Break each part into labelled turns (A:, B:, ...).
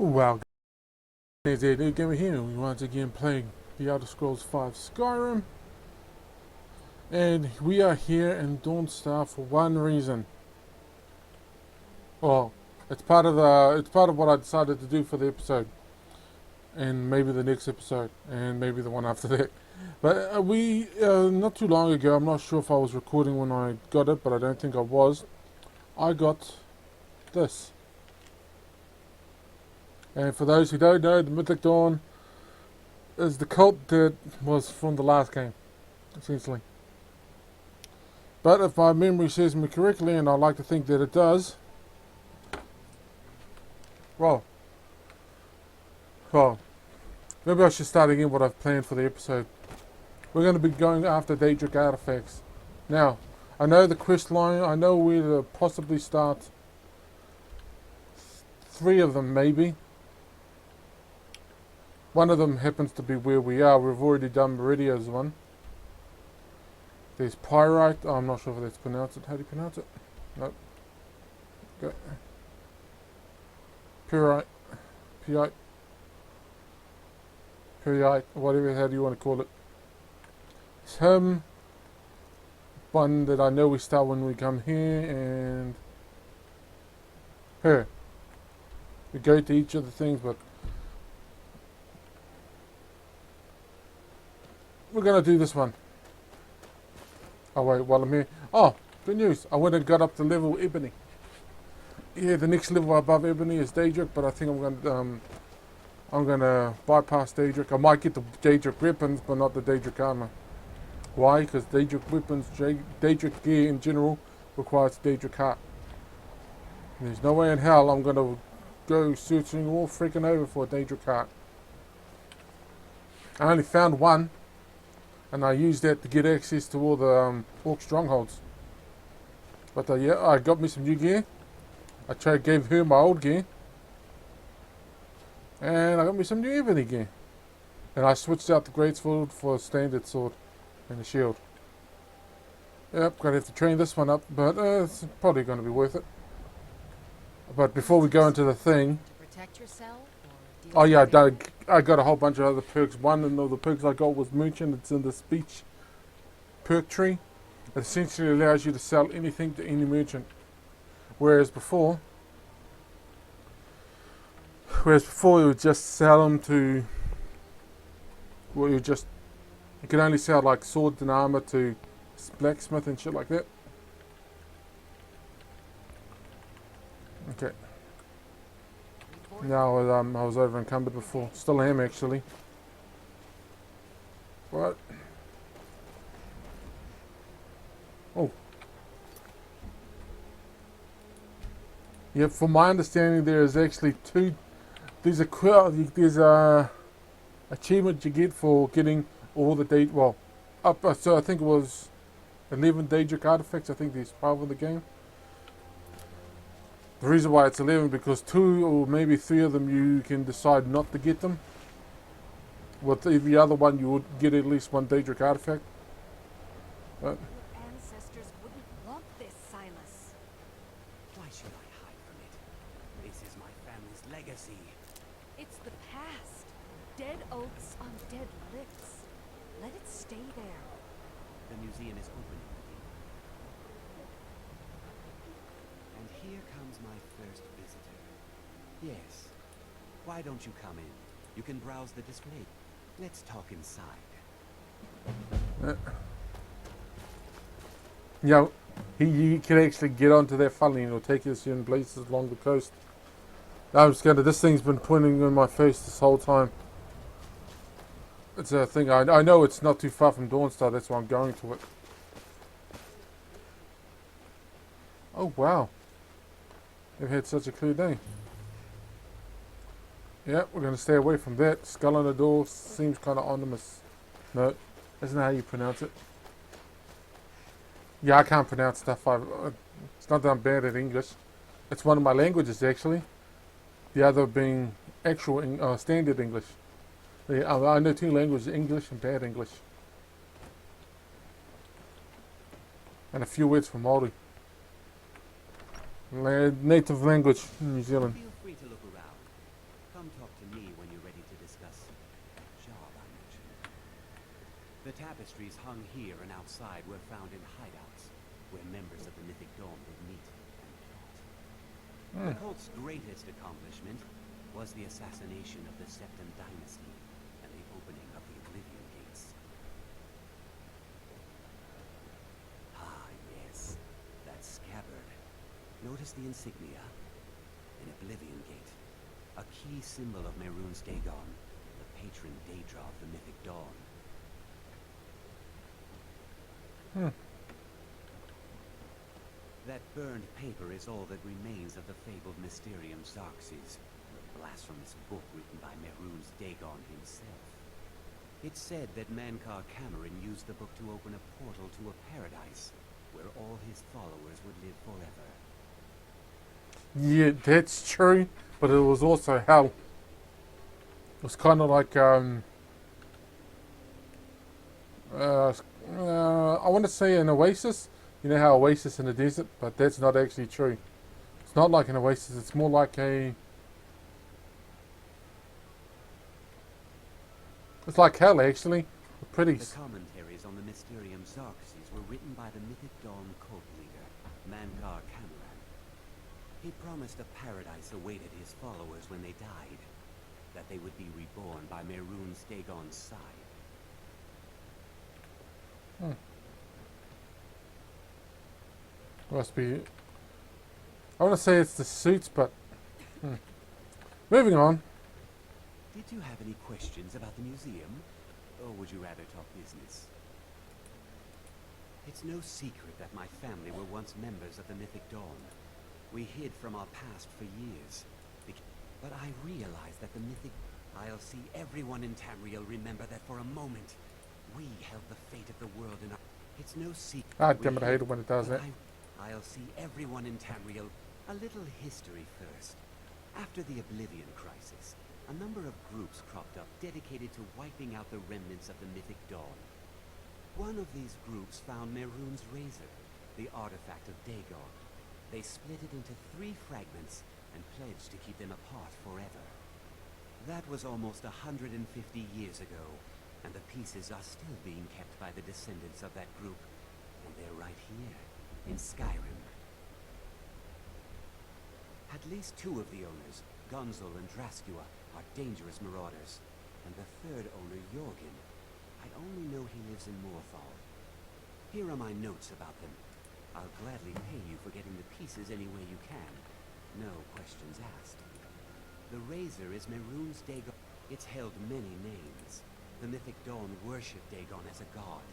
A: Well, guys, New Gamer here. We once again playing the Elder Scrolls 5 Skyrim, and we are here in Dawnstar for one reason. Well, it's part of what I decided to do for the episode, and maybe the next episode, and maybe the one after that. But we not too long ago, I'm not sure if I was recording when I got it, but I don't think I was. I got this. And for those who don't know, the Mythic Dawn is the cult that was from the last game, essentially. But if my memory serves me correctly, and I like to think that it does, well, maybe I should start again what I've planned for the episode. We're going to be going after Daedric artifacts. Now, I know the quest line, I know where to possibly start. 3 of them, maybe. One of them happens to be where we are. We've already done Meridio's one. There's Pyrite. Oh, I'm not sure if that's pronounced it. How do you pronounce it? Nope. Okay. Pyrite. Pyrite. Pyrite. Whatever, how do you want to call it? It's him. One that I know we start when we come here, and her. We go to each of the things, but we're going to do this one. Oh wait, while I'm here. Oh, good news. I went and got up to level Ebony. Yeah, the next level above Ebony is Daedric, but I think I'm gonna bypass Daedric. I might get the Daedric weapons, but not the Daedric armor. Why? Because Daedric weapons, Daedric gear in general, requires Daedric heart. There's no way in hell I'm gonna go searching all freaking over for a Daedric heart. I only found one, and I used that to get access to all the orc strongholds. But yeah, I got me some new gear. I gave her my old gear, and I got me some new Ebony gear. And I switched out the greatsword for a standard sword and a shield. Yep, gonna have to train this one up, but it's probably gonna be worth it. But before we go into the thing,
B: protect yourself,
A: oh yeah, I got a whole bunch of other perks. One of the perks I got was Merchant. It's in the speech perk tree. It essentially allows you to sell anything to any merchant. Whereas before you would just sell them to, well, you could only sell like swords and armor to blacksmith and shit like that. Okay. Now I was over encumbered before. Still am actually. What? Oh. Yeah, from my understanding, there is actually 2. There's a achievement you get for getting all the so I think it was 11 Daedric artifacts. I think there's 12 in the game. The reason why it's 11 because 2 or maybe 3 of them you can decide not to get them. With every other one you would get at least 1 Daedric artifact. But
B: your ancestors wouldn't want this, Silas.
C: Why should I hide from it? This is my family's legacy.
B: It's the past. Dead oaths on dead lips. Let it stay there.
C: The museum is open. And here comes my first visitor. Yes. Why don't you come in? You can browse the display. Let's talk inside.
A: yeah, he can actually get onto that funnel and it'll take you to certain places along the coast. I'm just gonna. This thing's been pointing in my face this whole time. It's a thing. I know it's not too far from Dawnstar. That's why I'm going to it. Oh wow! They've had such a clear day. Yeah, we're gonna stay away from that. Skull on the door seems kind of ominous. No, that's not how you pronounce it. Yeah, I can't pronounce stuff. It's not that I'm bad at English. It's one of my languages actually. The other being actual standard English. Yeah, I know 2 languages, English and bad English. And a few words from Māori. Native language in New Zealand.
C: Feel free to look around. Come talk to me when you're ready to discuss that job I mentioned. The tapestries hung here and outside were found in hideouts, where members of the Mythic Dawn would meet and plot. The cult's greatest accomplishment was the assassination of the Septim Dynasty and the opening of the Oblivion Gates. Ah, yes, that scabbard. Notice the insignia? An Oblivion Gate. A key symbol of Mehrunes Dagon, the patron Daedra of the Mythic Dawn. That burned paper is all that remains of the fabled Mysterium Xarxes, the blasphemous book written by Mehrunes Dagon himself. It's said that Mankar Cameron used the book to open a portal to a paradise, where all his followers would live forever.
A: Yeah, that's true, but it was also hell. It was kind of like, I want to say an oasis. You know how oasis in the desert, but that's not actually true. It's not like an oasis, it's more like a... It's like hell, actually. Pretty...
C: The commentaries on the Mysterium Xarxes were written by the Mythic Dawn cult leader, Mankar Cameron. He promised a paradise awaited his followers when they died, that they would be reborn by Mehrunes Dagon's side.
A: Must be... I want to say it's the suits, but... Moving on.
C: Did you have any questions about the museum? Or would you rather talk business? It's no secret that my family were once members of the Mythic Dawn. We hid from our past for years. But I realized that the Mythic... I'll see everyone in Tamriel remember that for a moment, we held the fate of the world in our... It's no secret...
A: Ah, damn it, I hate it when it does that.
C: I'll see everyone in Tamriel... A little history first. After the Oblivion Crisis, a number of groups cropped up dedicated to wiping out the remnants of the Mythic Dawn. One of these groups found Mehrunes' razor, the artifact of Dagon. They split it into 3 fragments and pledged to keep them apart forever. That was almost 150 years ago, and the pieces are still being kept by the descendants of that group. And they're right here, in Skyrim. At least 2 of the owners, Gunzel and Draskua, are dangerous marauders. And the 3rd owner, Jorgen, I only know he lives in Morthal. Here are my notes about them. I'll gladly pay you for getting the pieces any way you can. No questions asked. The razor is Mehrunes Dagon. It's held many names. The Mythic Dawn worship Dagon as a god.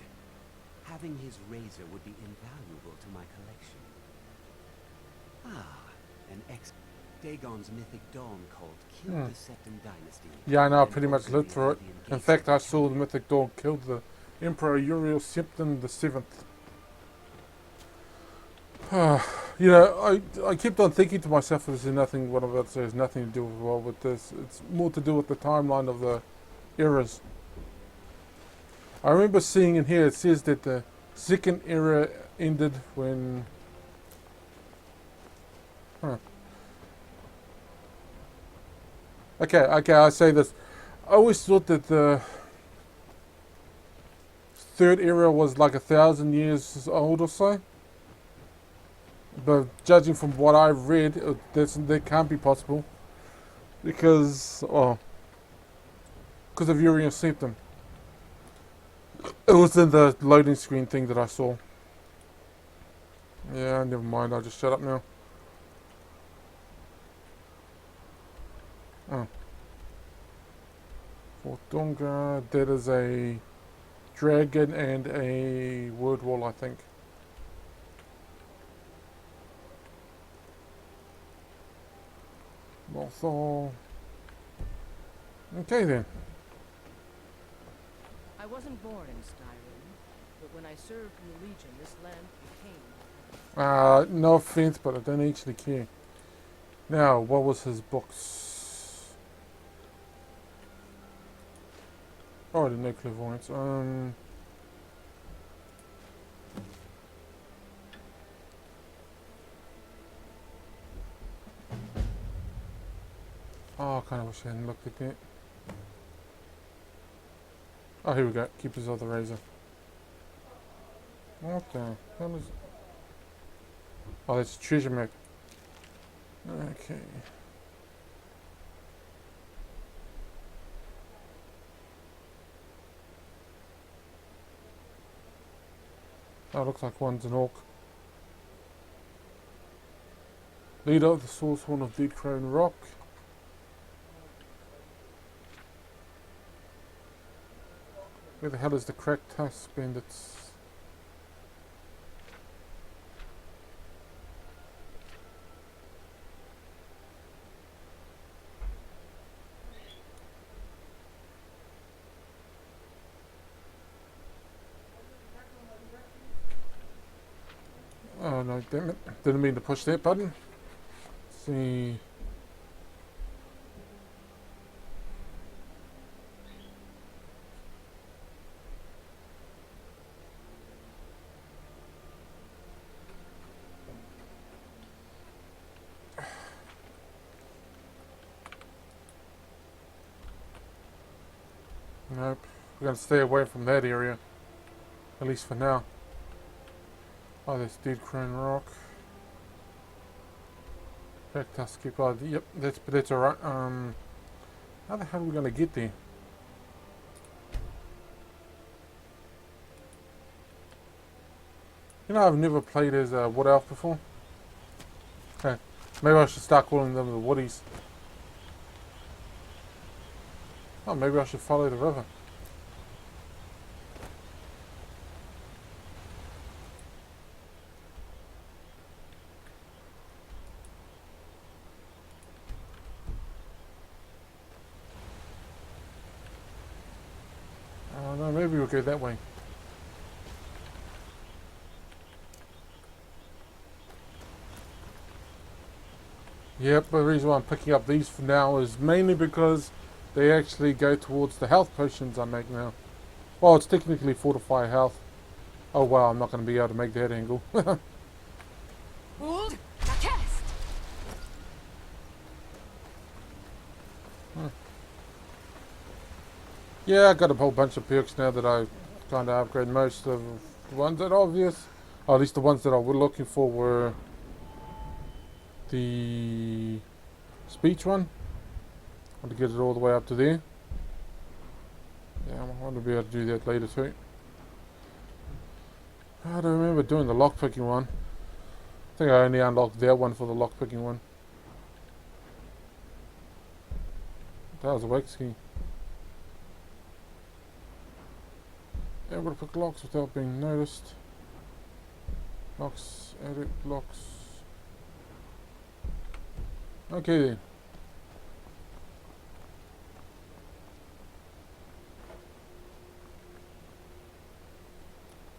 C: Having his razor would be invaluable to my collection. An Dagon's Mythic Dawn cult killed the Septim Dynasty.
A: Yeah, I know, I pretty much lived through it. In fact, I saw the Mythic Dawn killed the Emperor Uriel Septim the 7th. You know, I kept on thinking to myself, there's nothing, what I'm about to say has nothing to do with this. It's more to do with the timeline of the eras. I remember seeing in here, it says that the 2nd era ended when... Okay, I say this. I always thought that the 3rd era was like 1,000 years old or so. But judging from what I've read, that can't be possible. Because of Uriel Septim. It was in the loading screen thing that I saw. Yeah, never mind, I'll just shut up now. Fortunga, that is a dragon and a word wall, I think. Morthal. Okay then.
D: I wasn't born in Skyrim, but when I served in the Legion, this land became...
A: No offense, but I don't actually care. Now, what was his books? Oh, I didn't know clairvoyance. Oh, I kind of wish I hadn't looked at that. Oh, here we go. Keepers of the Razor. What the hell is... Oh, that's a treasure map. Okay. Oh, looks like one's an orc. Leader of the Source Horn of Dead Crown Rock. Where the hell is the cracked tusk bandits? Oh no, damn it. Didn't mean to push that button. Let's see. Nope. We're going to stay away from that area. At least for now. Oh, there's Dead Crown Rock. Cactus keep on. Yep, that's alright. How the hell are we going to get there? You know, I've never played as a Wood Elf before. Okay. Maybe I should start calling them the Woodies. Oh, maybe I should follow the river. Oh no, maybe we'll go that way. Yep, the reason why I'm picking up these for now is mainly because they actually go towards the health potions I make now. Well, it's technically fortify health. Oh wow, I'm not going to be able to make that angle.
B: Hold, cast.
A: Yeah, I got a whole bunch of perks now that I kind of upgrade. Most of the ones that are obvious, or at least the ones that I was looking for, were the speech one. I want to get it all the way up to there. Yeah, I want to be able to do that later too. I don't remember doing the lockpicking one. I think I only unlocked that one for the lockpicking one. That was a wax key. Yeah, I'm going to pick locks without being noticed. Locks, edit, locks. Okay then.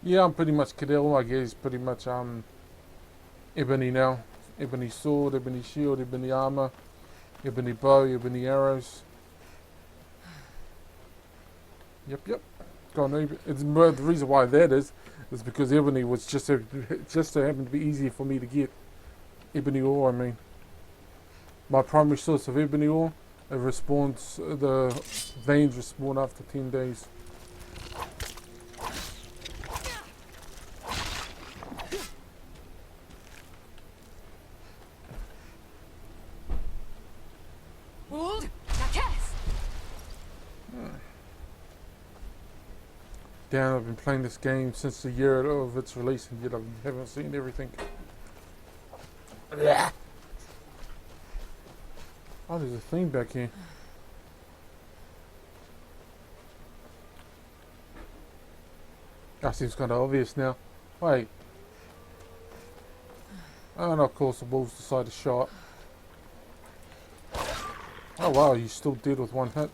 A: Yeah, I'm pretty much Cadell. I guess pretty much ebony now. Ebony sword, ebony shield, ebony armor, ebony bow, ebony arrows. Yep. God, it's the reason why that is because ebony was just so happened to be easier for me to get. Ebony ore, I mean. My primary source of ebony ore, it respawns, the veins respawn after 10 days.
B: Hold, cast.
A: Damn, I've been playing this game since the year of its release and yet I haven't seen everything. Oh, there's a thing back here. That seems kind of obvious now. Wait. Oh, and of course the wolves decide to shot. Oh wow, you still dead with one hit.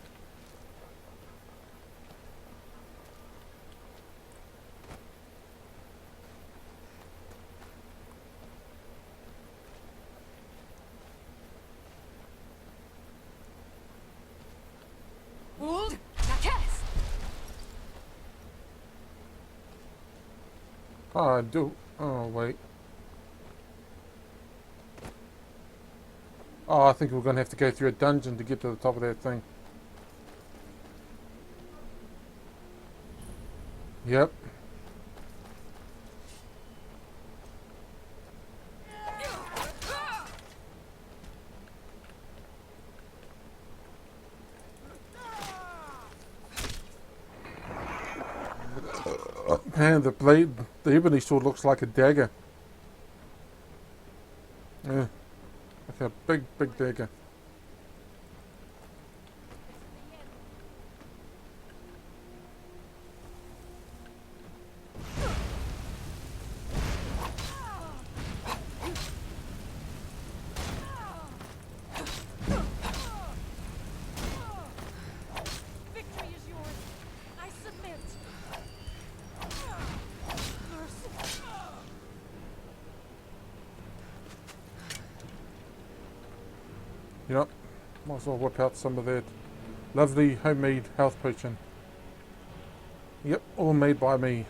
B: Hold, cast.
A: Oh, I do. Oh, wait. Oh, I think we're going to have to go through a dungeon to get to the top of that thing. Yep. Man, the blade, the ebony sword looks like a dagger. Yeah, like a big, big dagger.
B: Victory is yours. I submit. Mercy.
A: You know, might as well whip out some of that lovely homemade health potion. Yep, all made by me.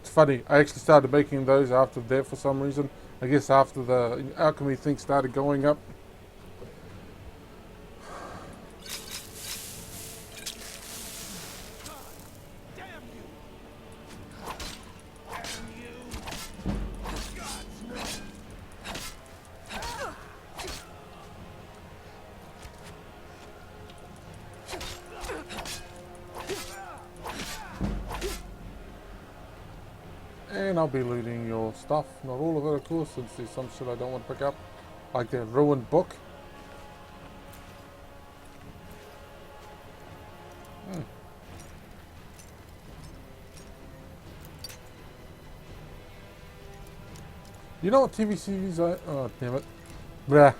A: It's funny, I actually started making those after that for some reason. I guess after the alchemy thing started going up. And I'll be looting your stuff. Not all of it, of course, since there's some shit I don't want to pick up. Like that ruined book. You know what TV series I... Oh, damn it. Blah.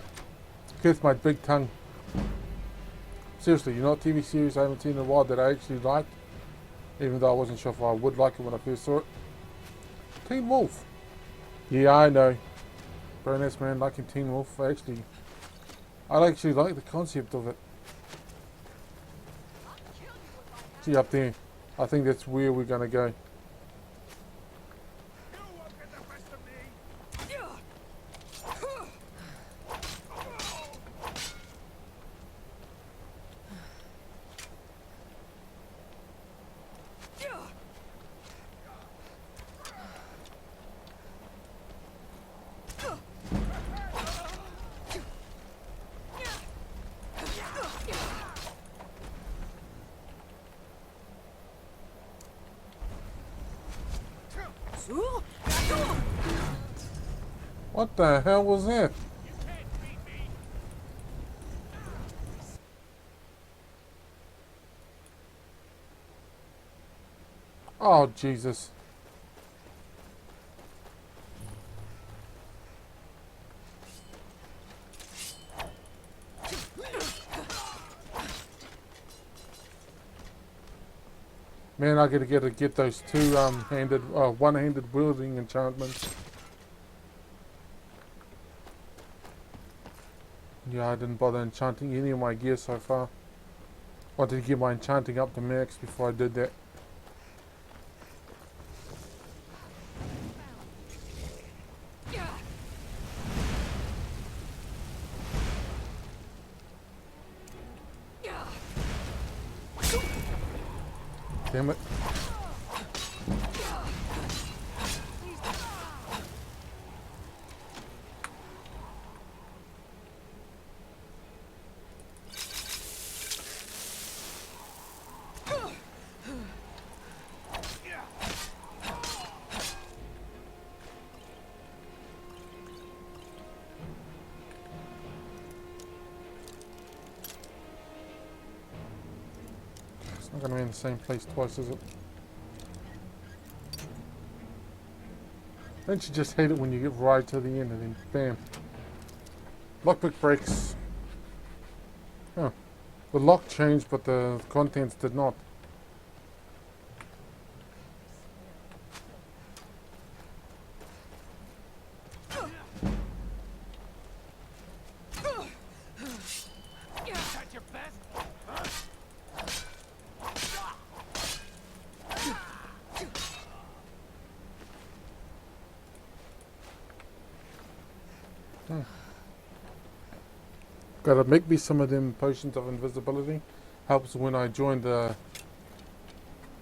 A: Kiss my big tongue. Seriously, you know what TV series I haven't seen in a while that I actually liked? Even though I wasn't sure if I would like it when I first saw it. Teen Wolf. Yeah, I know. Very nice man liking Teen Wolf. I actually like the concept of it. See up there. I think that's where we're gonna go. What the hell was that? Oh, Jesus. Man, I gotta get those one-handed wielding enchantments. Yeah, I didn't bother enchanting any of my gear so far. Wanted to get my enchanting up to max before I did that. Damn it. It's not going to be in the same place twice, is it? Don't you just hate it when you get right to the end and then bam. Lockpick breaks. Oh. The lock changed but the contents did not. Gotta make me some of them potions of invisibility. Helps when I join the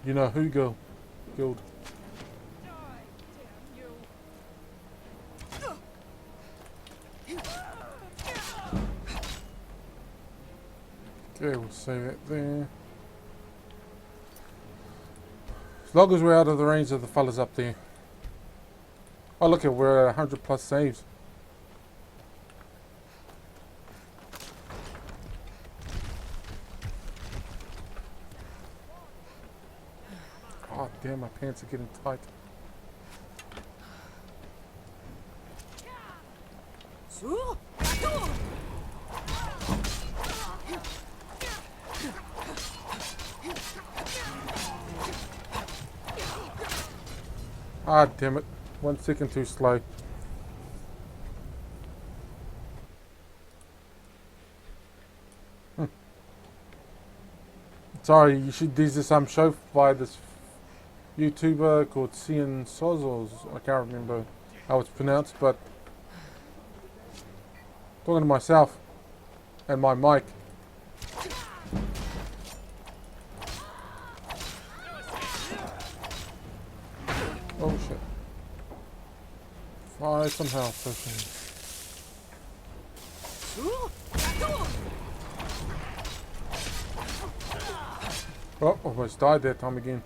A: you know who guild.
B: Die, damn you.
A: Okay, we'll save it there. As long as we're out of the range of the fellas up there. Oh look at we're at 100 plus saves. Oh damn, my pants are getting tight. Ah damn it. 1 second too slow. Sorry, you should. There's this show by this YouTuber called Cian Sozos. I can't remember how it's pronounced, but talking to myself and my mic. Oh shit! Fire some health potions. Oh, almost died that time again.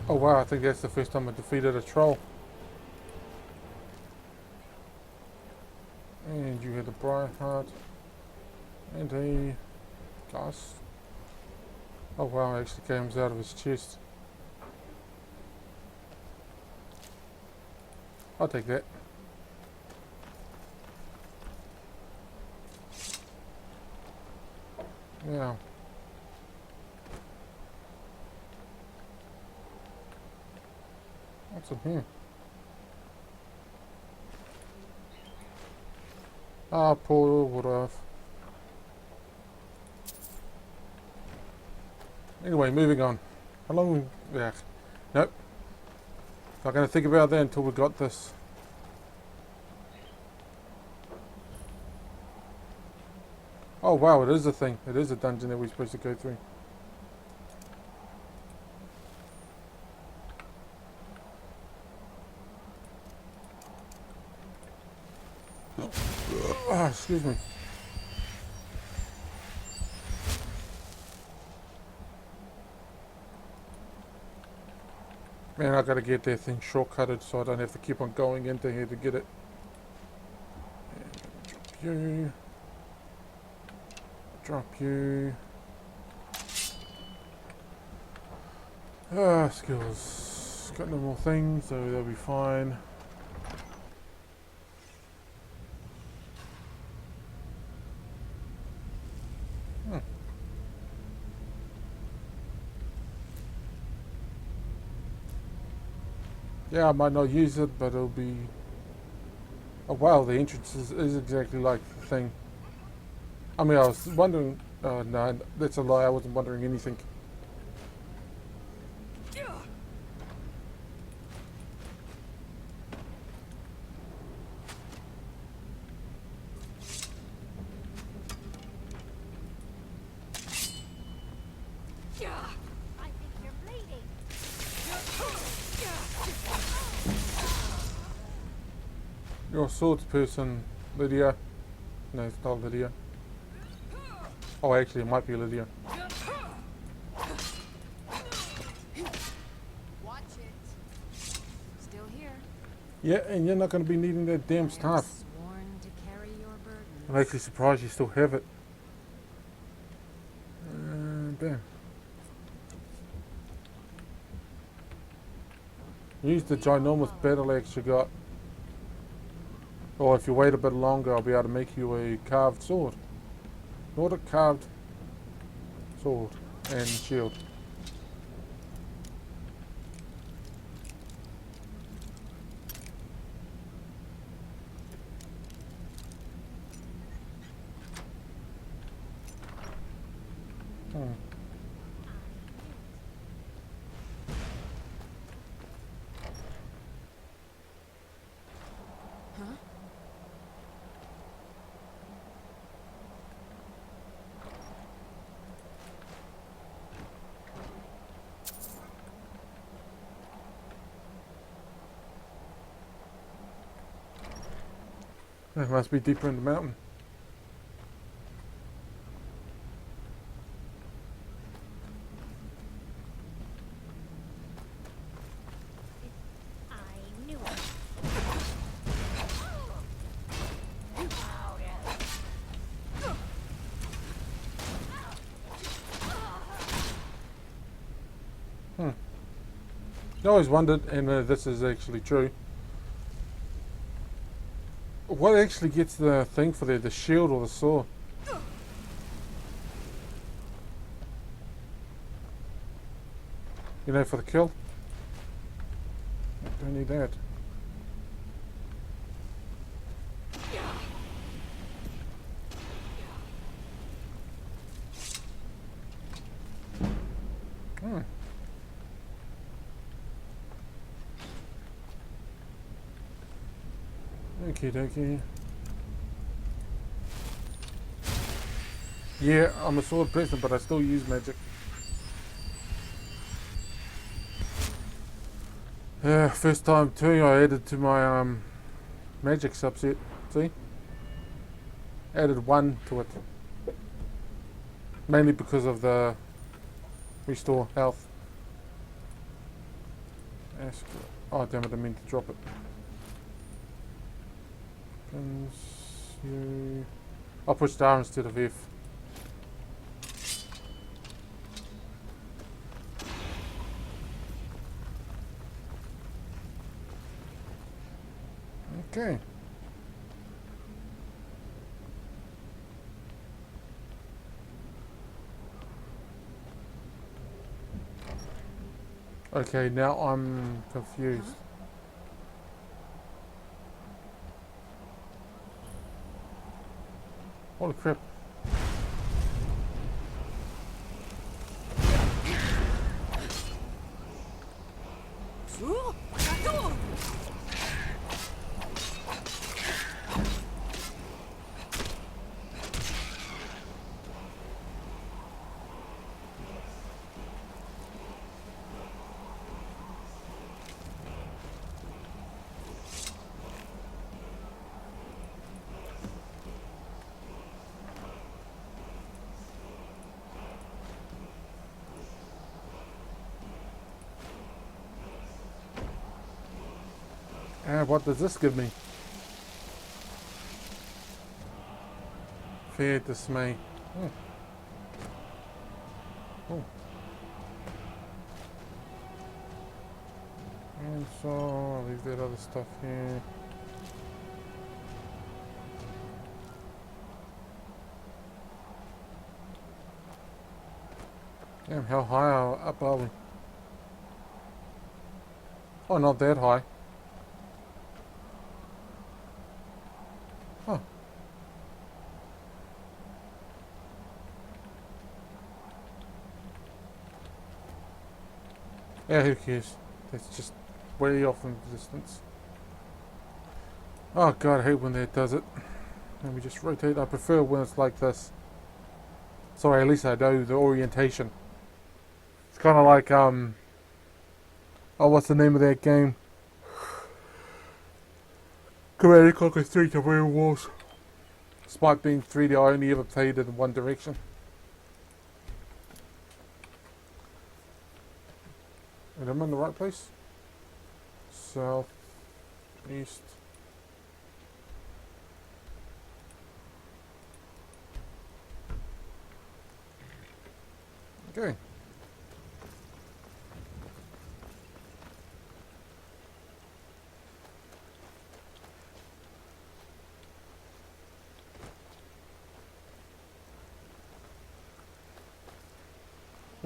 A: Oh wow, I think that's the first time I defeated a troll. And you had a bright heart. And a glass. Oh wow, it actually comes out of his chest. I'll take that. Yeah. What's in here? Ah, poor water. Anyway, moving on. How long? Yeah. Nope. Not going to think about that until we got this. Oh wow, it is a thing. It is a dungeon that we're supposed to go through. Ah, excuse me. Man, I gotta get that thing shortcutted so I don't have to keep on going into here to get it. And drop you. Ah, skills. Got no more things, so they'll be fine. Yeah, I might not use it, but it'll be... Oh wow, the entrance is exactly like the thing. I mean, I was wondering... Oh no, that's a lie, I wasn't wondering anything.
B: I think you're bleeding.
A: You're a swords person, Lydia. No, it's not Lydia. Oh, actually, it might be Lydia.
B: Watch it. Still here.
A: Yeah, and you're not going to be needing that damn stuff.
B: Sworn to carry your burden.
A: I'm actually surprised you still have it. Bam. Use the ginormous battle axe you got. Or if you wait a bit longer, I'll be able to make you a carved sword. Nordic carved sword and shield.
D: Huh?
A: It must be deeper in the mountain.
B: I knew it.
A: I always wondered, and this is actually true, what actually gets the thing for there, the shield or the sword? You know, for the kill? Don't need that. Hmm. Okie dokie. Yeah, I'm a sword person, but I still use magic. First time too, I added to my magic subset. See? Added 1 to it. Mainly because of the restore health. Oh damn it, I meant to drop it. I'll push R instead of F. Okay. Okay, now I'm confused. Holy crap. What does this give me? Fear, dismay. Oh. Oh. And so I'll leave that other stuff here. Damn, how high up are we? Oh, not that high. Huh. Yeah, who cares? That's just way off in the distance. Oh god, I hate when that does it. Let me just rotate. I prefer when it's like this. Sorry, at least I know the orientation. It's kind of like, oh, what's the name of that game? Command & Conquer 3 Career Wars. Despite being 3D, I only ever played it in one direction. And I'm in the right place? South, east. Okay.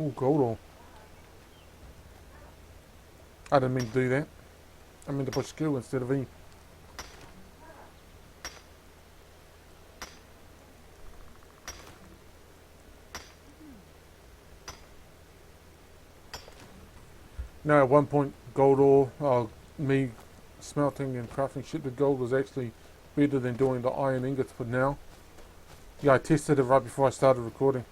A: Oh, gold ore. I didn't mean to do that. I meant to push Q instead of E. Now, at one point, gold ore, me smelting and crafting shit with gold was actually better than doing the iron ingots. But now, yeah, I tested it right before I started recording.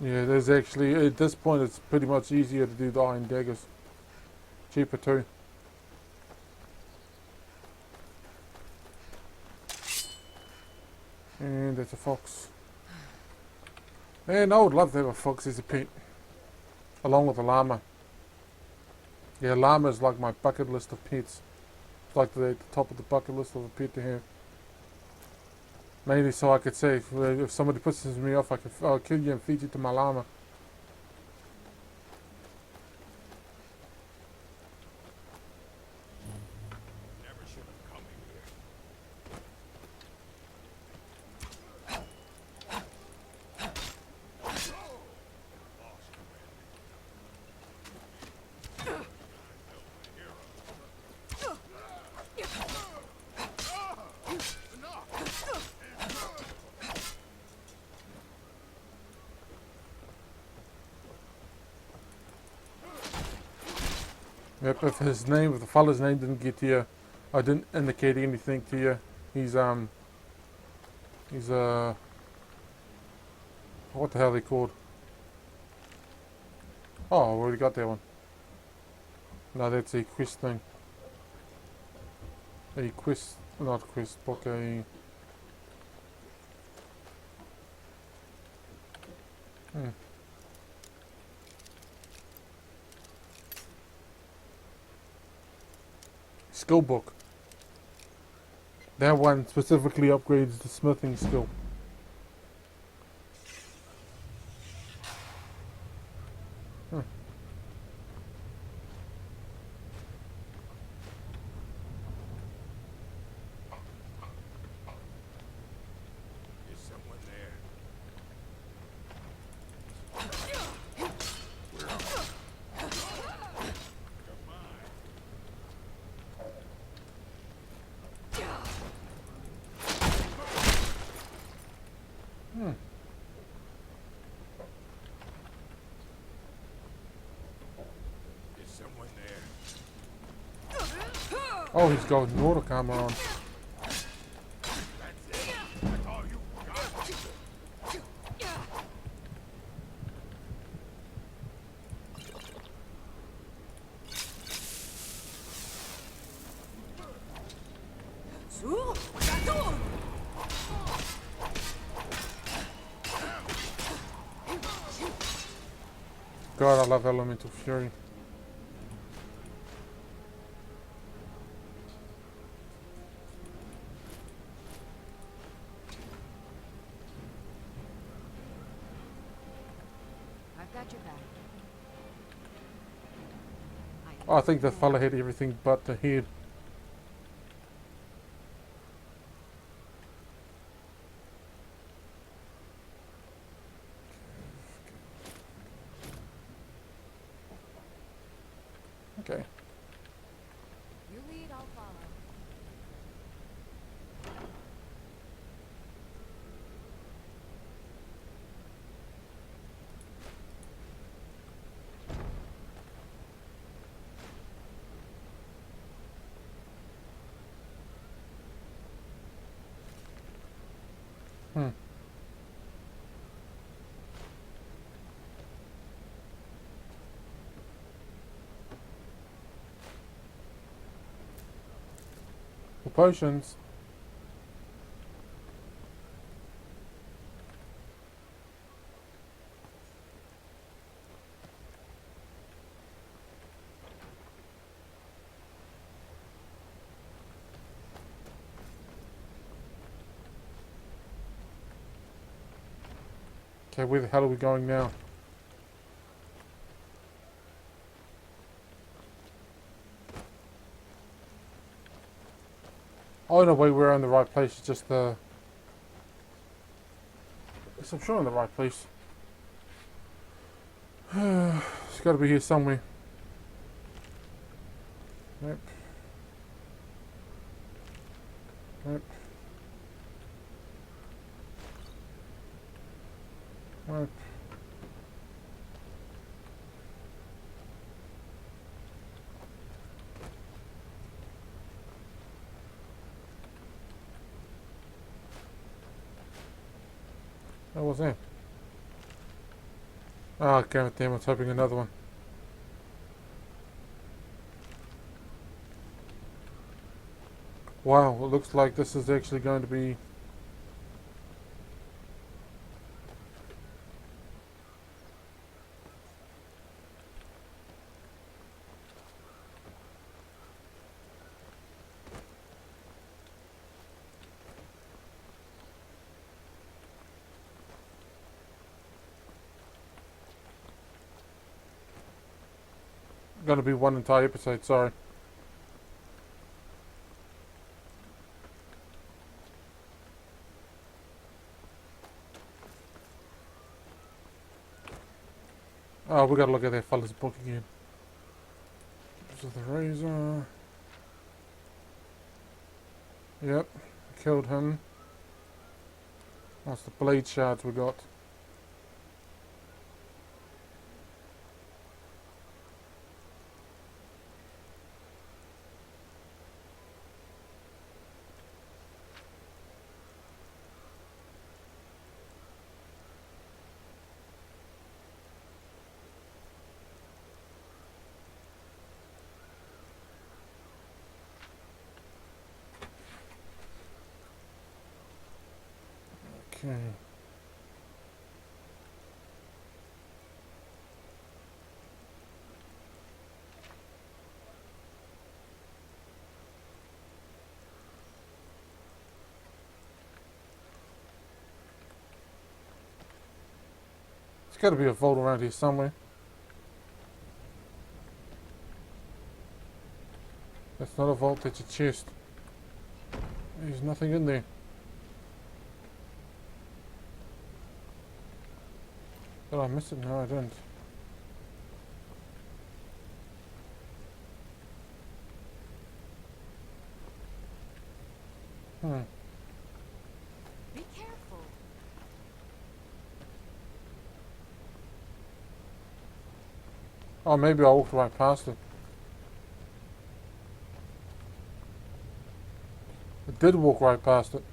A: Yeah, there's actually, at this point, it's pretty much easier to do the iron daggers. Cheaper too. And there's a fox. And I would love to have a fox as a pet. Along with a llama. Yeah, llama is like my bucket list of pets. It's like the top of the bucket list of a pet to have. Mainly so I could say, if somebody pisses me off, I'll kill you and feed you to my llama.
E: Never should have come here.
A: Yep, if the fella's name didn't get to you, I didn't indicate anything to you. He's what the hell are they called? Oh, I already got that one. No, that's a quest thing. A quest, not quest book, a... Skill book. That one specifically upgrades the smithing skill.
E: Is someone there? Is someone there?
A: Oh, he's got Nordic armor on.
E: That's it. That's all you got.
A: God, I love Elemental Fury.
B: I've got your back.
A: Oh, I think that fella had everything but the head. Okay.
B: You lead, I'll follow. For potions. Okay, where the hell are we going now? Oh no, wait, we're in the right place. It's just the...
A: Yes, I'm sure I'm in the right place. It's got to be here somewhere. Yep. Yep. Yep. What was that? Ah, god damn, I was hoping another one. Wow, it looks like this is actually going to be... Gonna be one entire episode, sorry. Oh, we gotta look at that fella's book again. This is the razor. Yep, killed him. That's the blade shards we got. Okay. There's got to be a vault around here somewhere. That's not a vault, that's a chest. There's nothing in there. Did I miss it? No, I didn't.
B: Be careful.
A: Oh, maybe I walked right past it. I did walk right past it.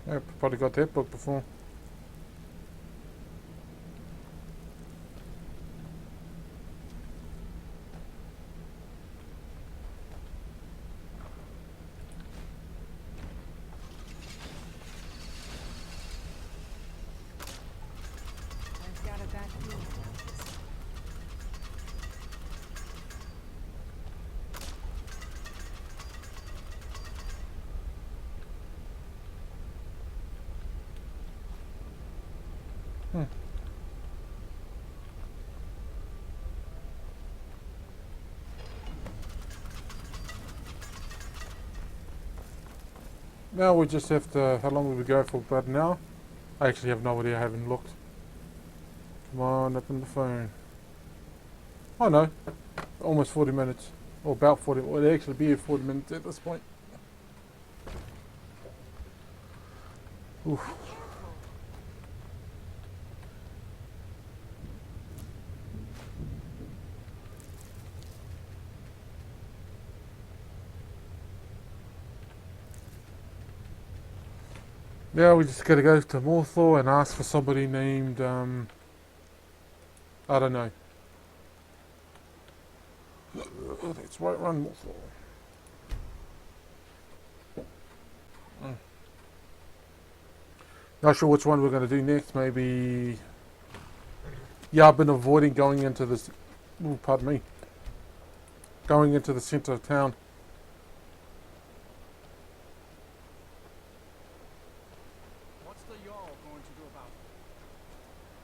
A: Yep, probably got that book before.
B: I've got a bad feeling about this.
A: Now we just have to... How long will we go for about now? I actually have no idea, I haven't looked. Come on, open the phone. Oh no, almost 40 minutes. Or about 40, well it'll actually be 40 minutes at this point. Oof. Now we just gotta go to Morthor and ask for somebody named, I don't know. that's right, run more for. Not sure which one we're going to do next. Maybe. Yeah, I've been avoiding going into this. Oh, pardon me. Going into the centre of town.
E: What's the Jarl going to do about it?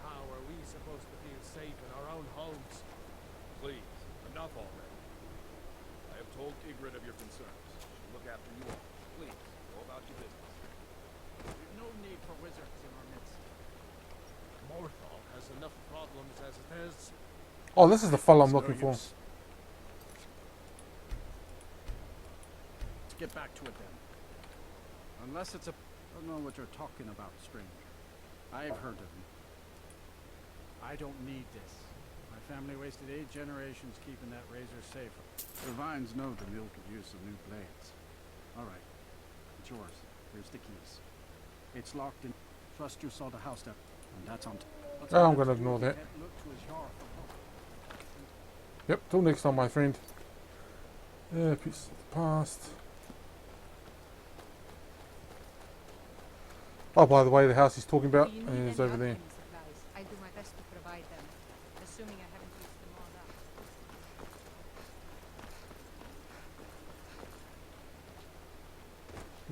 E: How are we supposed to feel safe in our own homes?
F: Please, enough already. I have told Ygritte of your concerns. She'll look after you all. Please, go about your business.
E: We've no need for wizards in our midst. Morthal has enough problems as it is.
A: Oh, this is the fellow I'm
E: It's no
A: looking for.
E: use. Let's get back to it then. Unless it's a... I don't know what you're talking about, stranger. I've heard of him. I don't need this. My family wasted 8 generations keeping that razor safe. The vines know the mill could use some new blades. All right. It's yours. Here's the keys. It's locked in. Trust you saw the house step. And that's on.
A: Oh, I'm going to ignore that.
E: Look to his Jarl for help.
A: Yep, till next time, my friend. Pieces of the past. Oh, by the way, the house he's talking about
B: Do you need
A: is
B: any
A: over there.
B: alchemy supplies? I do my best to provide them, assuming I haven't used them all up.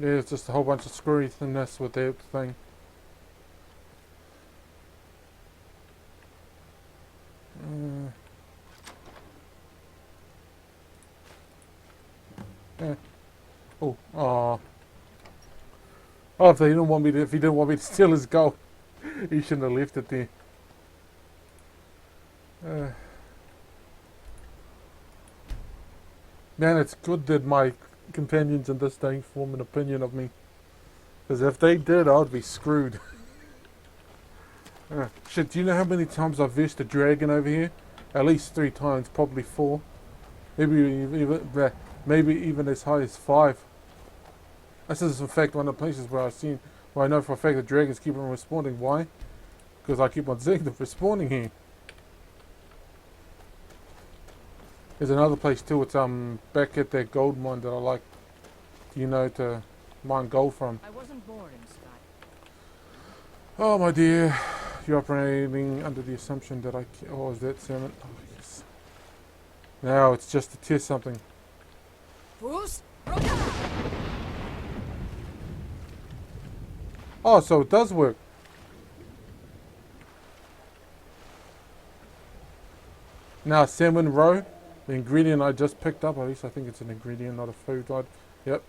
A: Yeah, it's just a whole bunch of screwishness with that thing. Yeah. Oh, oh. Oh, if he didn't want me to steal his gold, he shouldn't have left it there. Man, it's good that my companions in this thing form an opinion of me. Because if they did, I'd be screwed. Shit, do you know how many times I've versed a dragon over here? At least 3 times, probably 4. Maybe even as high as 5. This is in fact one of the places where I know for a fact the dragons keep on respawning. Why? Because I keep on seeing them respawning here. There's another place too. It's back at that gold mine that I like, to mine gold from.
D: I wasn't born in Sky.
A: Oh my dear, you're operating under the assumption that oh, is that salmon? Oh yes. Now it's just to test something. Oh, so it does work. Now salmon roe, the ingredient I just picked up, at least I think it's an ingredient, not a food item. Yep.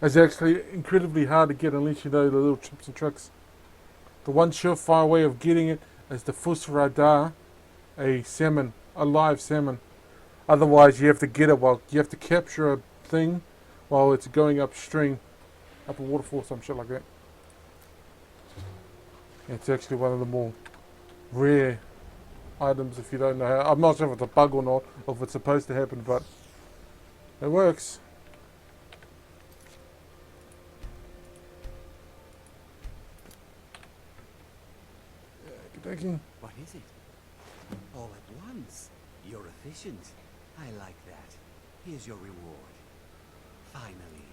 A: It's actually incredibly hard to get unless you know the little tips and tricks. The one surefire way of getting it is the fus radar, a salmon, a live salmon. Otherwise you have to get it you have to capture a thing while it's going upstream, up a waterfall, some shit like that. It's actually one of the more rare items if you don't know how. I'm not sure if it's a bug or not, or if it's supposed to happen, but it works.
C: What is it? All at once. You're efficient. I like that. Here's your reward. Finally,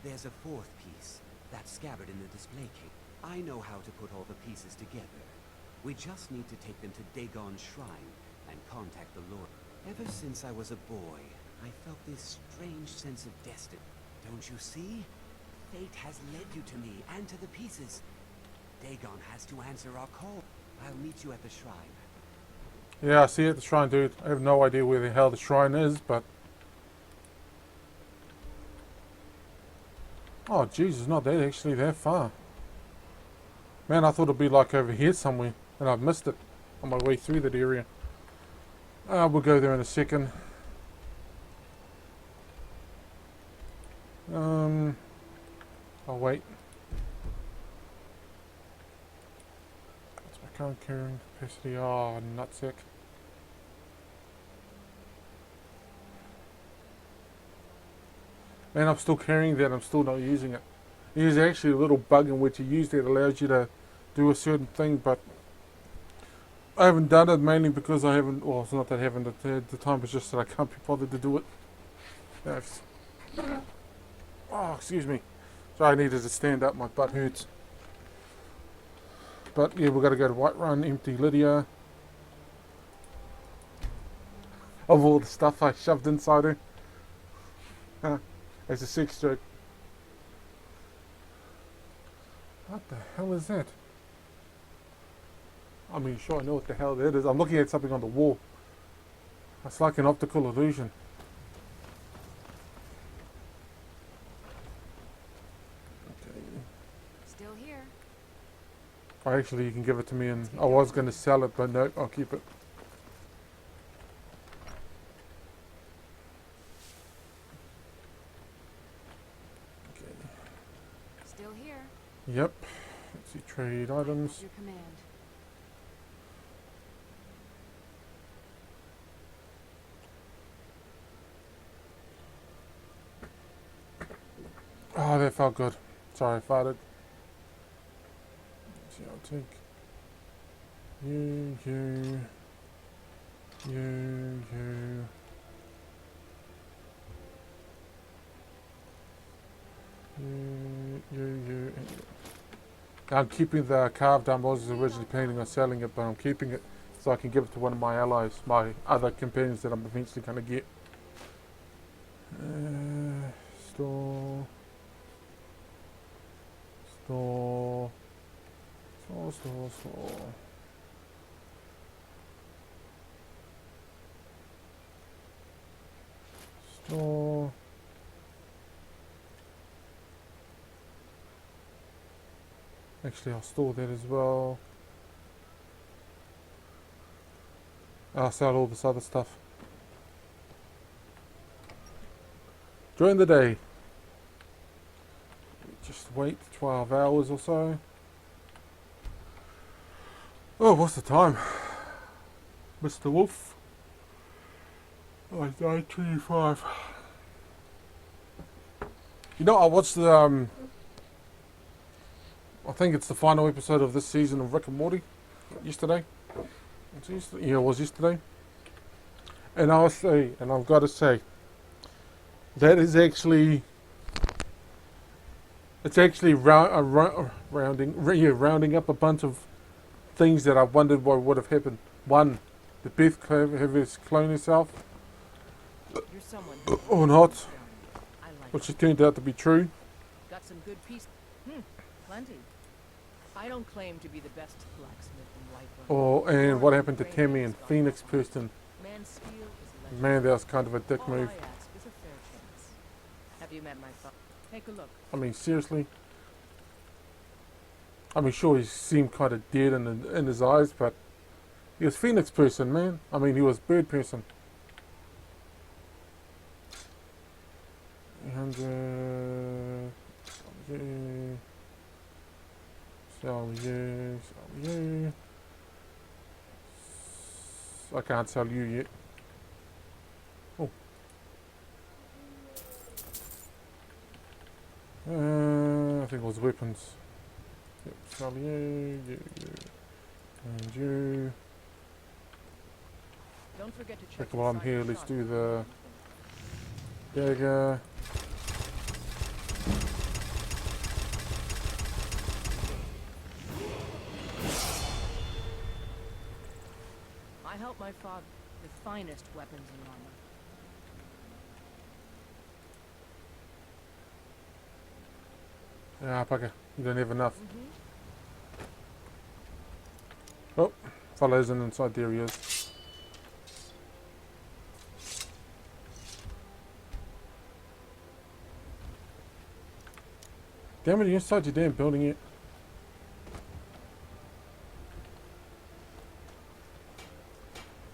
C: there's a 4th piece. That scabbard in the display case. I know how to put all the pieces together. We just need to take them to Dagon's shrine and contact the Lord. Ever since I was a boy, I felt this strange sense of destiny. Don't you see? Fate has led you to me and to the pieces. Dagon has to answer our call. I'll meet you at the shrine.
A: Yeah, I see it at the shrine, dude. I have no idea where the hell the shrine is, but... Oh, Jesus, not that actually that far. Man, I thought it'd be like over here somewhere, and I've missed it on my way through that area. We'll go there in a second. Oh, wait. What's my current carrying capacity? Oh, nutsack. Man, I'm still carrying that. I'm still not using it. There's actually a little bug in which you use that allows you to do a certain thing, but I haven't done it mainly because I haven't. Well, it's not that I haven't had the time. It's just that I can't be bothered to do it. Oh, excuse me. So I needed to stand up. My butt hurts. But yeah, we've got to go to Whiterun, empty Lydia of all the stuff I shoved inside her. As a sex joke. What the hell is that? I mean, sure, I know what the hell that is. I'm looking at something on the wall. It's like an optical illusion. Okay.
B: Still here.
A: Actually, you can give it to me, and I was going to sell it, but no, I'll keep it. Okay.
B: Still here.
A: Yep. Let's see, trade items.
B: Your command.
A: Oh, that felt good. Sorry, I farted. Let's see, I'll take you, you. I'm keeping the carved I was originally painting on selling it, but I'm keeping it so I can give it to one of my allies, my other companions that I'm eventually going to get. Store. Actually, I'll store that as well. I'll sell all this other stuff. During the day. Just wait 12 hours or so. Oh, what's the time? Mr. Wolf. Oh, it's 9:25. You know, I watched the, I think it's the final episode of this season of Rick and Morty yesterday. Yeah, it was yesterday. And I've got to say, that is actually, it's actually rounding up a bunch of things that I wondered what would have happened. One, did Beth clone herself?
D: You're someone who
A: Or not?
D: I like
A: Which it turned out to be true.
D: Got some good pieces. Plenty. I don't claim to be the best blacksmith in Whiterun.
A: And what happened to Tammy and Phoenix person?
D: Man's skill is
A: Man, that was kind of a dick
D: All
A: move.
D: I ask is a fair chance. Have you met my father? Take a look.
A: I mean, seriously. I mean, sure, he seemed kind of dead in his eyes, but he was Phoenix person, man. I mean, he was bird person. And sell you. I can't sell you yet. Oh. I think it was weapons. Yep, sell you, and you.
D: Don't forget to check
A: Check while I'm
D: inside
A: here,
D: your
A: let's
D: shotgun.
A: do the dagger.
D: I help my father with finest weapons and armor.
A: Ah, bugger. You don't have enough. Oh, follows in inside there he is. Damn it, you're inside your damn building yet.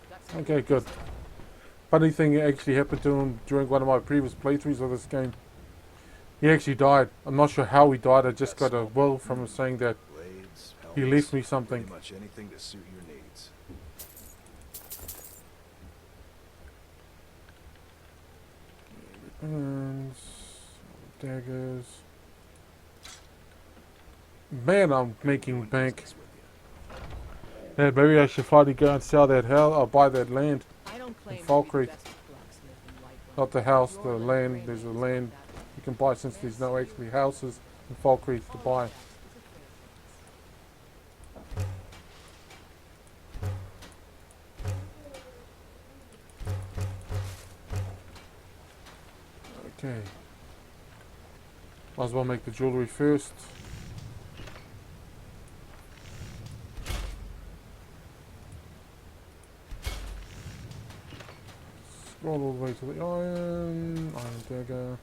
D: Got some
A: Okay, good. Funny thing actually happened to him during one of my previous playthroughs of this game. He actually died. I'm not sure how he died. I just got a will from him saying that
G: Blades,
A: he
G: helmets,
A: left me something.
G: pretty much anything to suit your needs.
A: Weapons, daggers. Man, I'm making bank. Yeah, maybe I should finally go and sell that house or buy that land.
D: I don't claim to
A: Fall
D: be the
A: Creek.
D: best blacksmith in Whiterun.
A: Not the house,
D: Your
A: the
D: little
A: land.
D: brain
A: There's a
D: is
A: land
D: like that.
A: you can buy since there's no actually houses in Fall Creek to
D: All
A: buy.
D: of that is a fair price.
A: Okay. Might as well make the jewellery first. Scroll all the way to the iron dagger.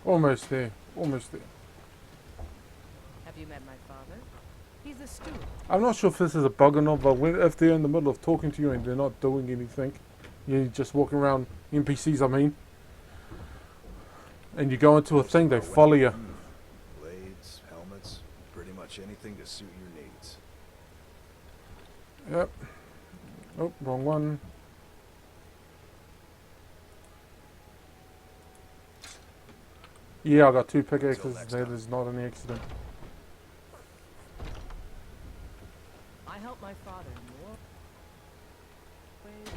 A: Almost there, almost there.
D: Have you met my father? He's a steward.
A: I'm not sure if this is a bug or not, but if they're in the middle of talking to you and they're not doing anything, you're just walking around, NPCs I mean, and you go into a thing, they follow you.
G: Blades, helmets, pretty much anything to suit your needs.
A: Yep. Oh, wrong one. Yeah, I got 2 pickaxes. That is not an accident.
D: I help my father in more ways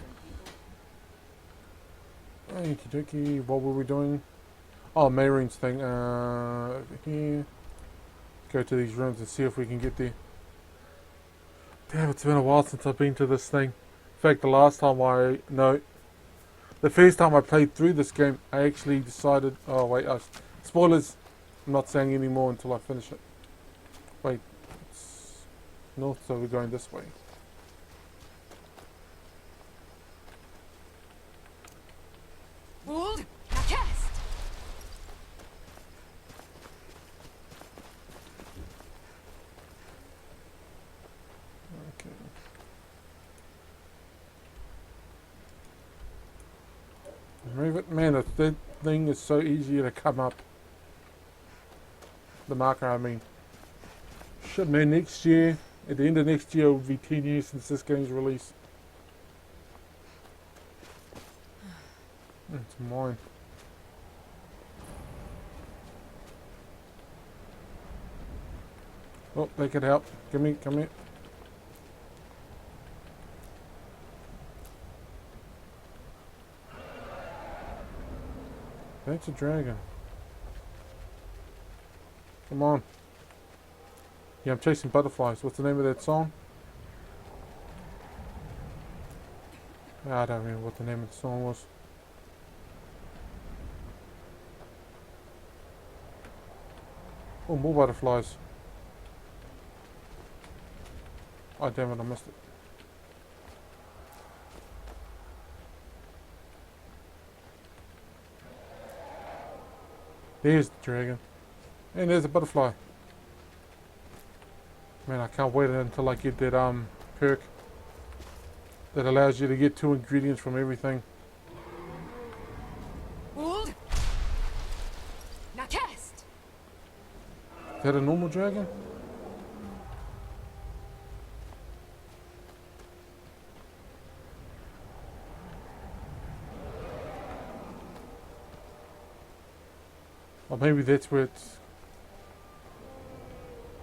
D: than people.
A: Okie dokie, what were we doing? Oh, Mayrine's thing. Over here. Go to these rooms and see if we can get there. Damn, it's been a while since I've been to this thing. In fact, the first time I played through this game, I actually decided, oh wait, spoilers, I'm not saying any more until I finish it. Wait, it's north, so we're going this way.
B: Hold! Now cast!
A: Okay. Move it, man, that thing is so easy to come up. The marker, I mean. Shit, man, next year, at the end of next year, it will be 10 years since this game's release. It's mine. Oh, they could help. Come here. That's a dragon. Come on. Yeah, I'm chasing butterflies. What's the name of that song? I don't remember what the name of the song was. Oh, more butterflies. Oh, damn it, I missed it. There's the dragon. And there's a butterfly. Man, I can't wait until I get that perk that allows you to get 2 ingredients from everything.
B: Hold! Now cast!
A: Is that a normal dragon? Or maybe that's where it's...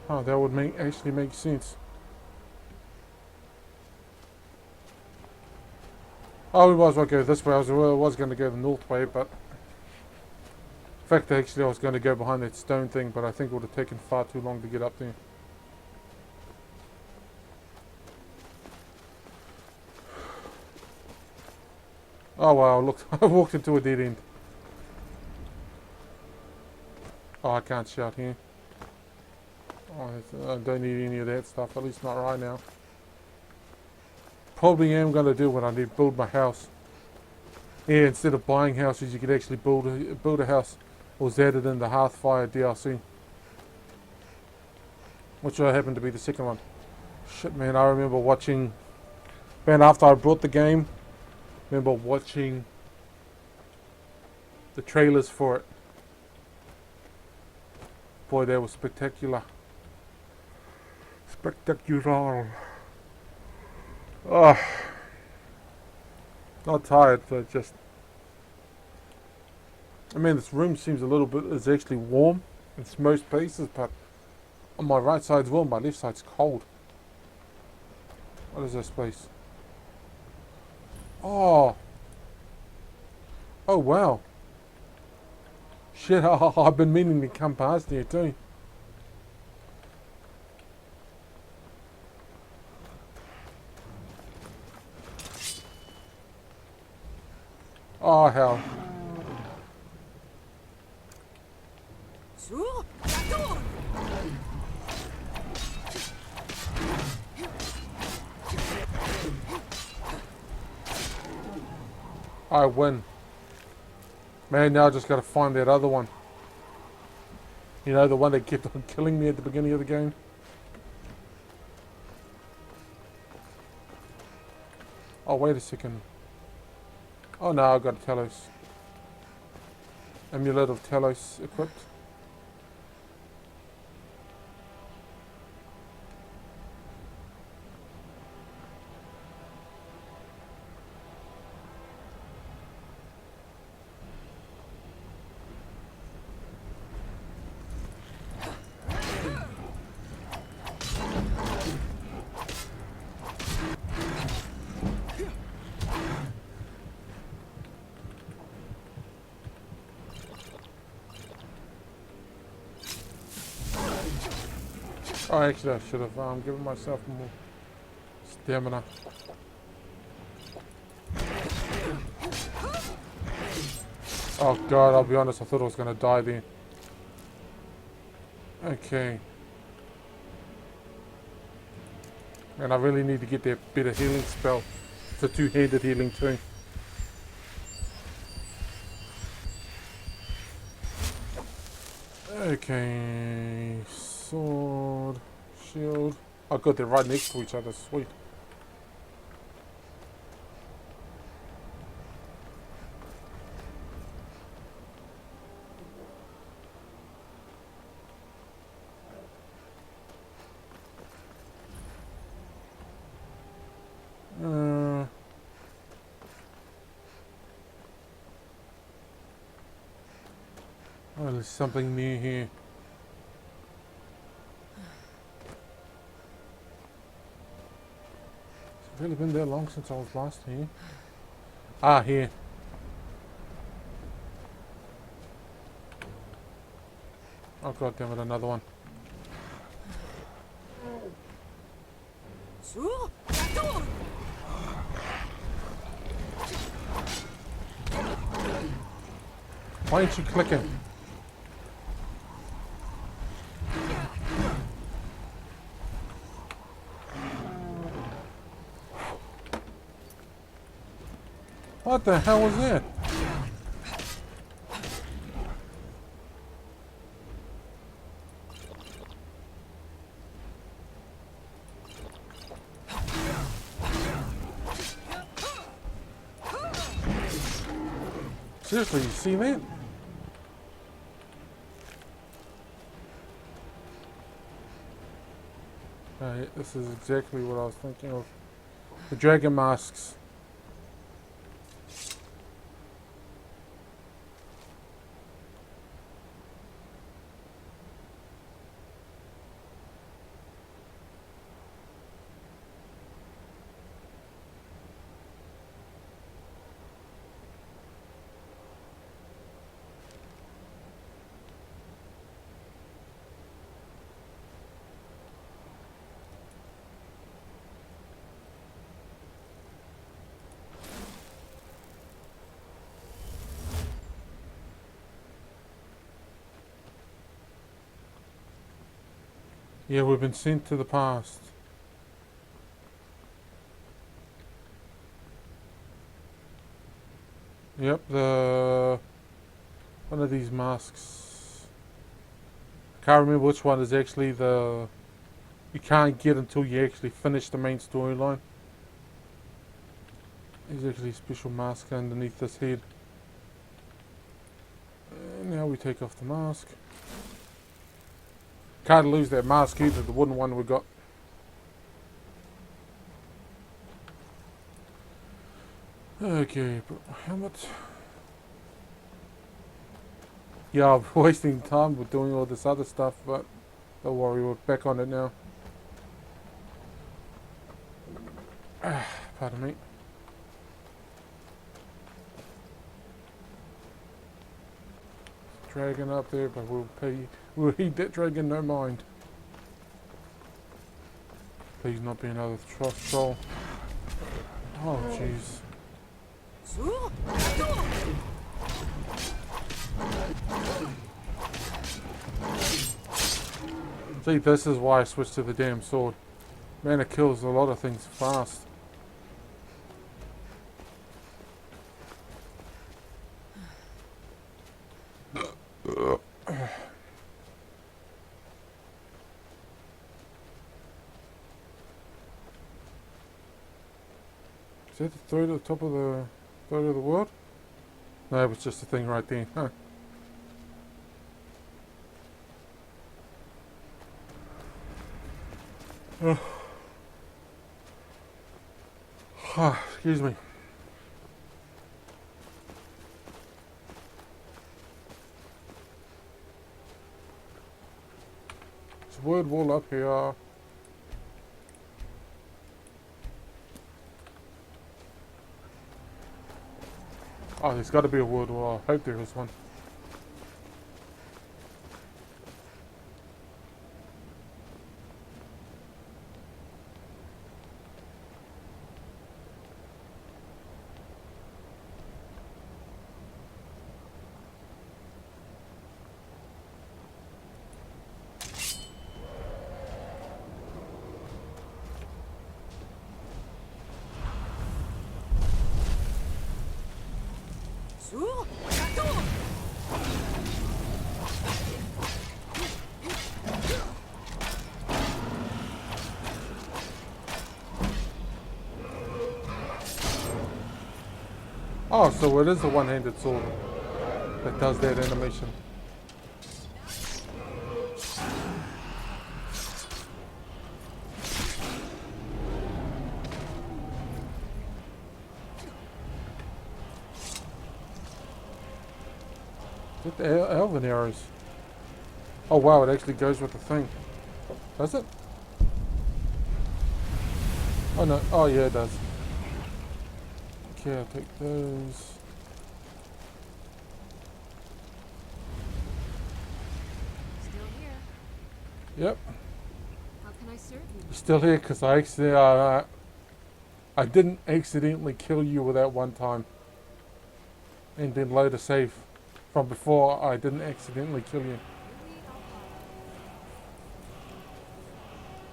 A: Oh, that would actually make sense. Oh, we might as well go this way. I was going to go the north way, but... In fact, actually I was going to go behind that stone thing, but I think it would have taken far too long to get up there. Oh wow, look, I walked into a dead end. Oh, I can't shout here. Oh, I don't need any of that stuff, at least not right now. Probably am going to do what I need, build my house. Yeah, instead of buying houses, you could actually build a house. It was added in the Hearthfire DLC. Which happened to be the second one. Shit, man, I remember watching... Man, after I bought the game, I remember watching the trailers for it. Boy, that was spectacular. Spectacular. Oh, not tired, but just I mean, this room seems a little bit, it's actually warm in most places, but on my right side's warm, my left side's cold. What is this place? Oh. Oh, wow. Shit, I've been meaning to come past here too. Oh, hell. I win. Man, now I just gotta find that other one. You know, the one that kept on killing me at the beginning of the game. Oh, wait a second. Oh no, I've got Telos. Amulet of Telos equipped. Oh, actually, I should have given myself more stamina. Oh god, I'll be honest, I thought I was going to die there. Okay. And I really need to get that better healing spell. It's a two-handed healing too. Okay, sword, shield. I got them right next to each other, sweet. Oh, there's something new here. It's really been that long since I was last here. Ah, here. Oh god damn it, another one. Why aren't you clicking? What the hell was that? Seriously, you see that? Right, this is exactly what I was thinking of. The dragon masks. Yeah, we've been sent to the past. Yep, one of these masks. I can't remember which one is actually the... You can't get until you actually finish the main storyline. There's actually a special mask underneath this head. And now we take off the mask. Can't lose that mask either, the wooden one we got. Okay, put my helmet. Yeah, I'm wasting time with doing all this other stuff, but don't worry, we're back on it now. Pardon me. Dragon up there, but we'll heed that dragon, no mind. Please not be another trust troll. Oh, jeez. See, this is why I switched to the damn sword. Man, it kills a lot of things fast. Is that the third at the top of the third of the world? No, it was just a thing right there. Huh. Excuse me. There's a word wall up here. Oh, there's got to be a word wall. I hope there is one. Oh, so it is the one-handed sword that does that animation. Get the elven arrows. Oh wow, it actually goes with the thing. Does it? Oh no, oh yeah it does. Okay, I'll take those.
B: Still here.
A: Yep.
B: How can I serve you?
A: You're still here because I didn't accidentally kill you with that one time. And then load a save from before I didn't accidentally kill you.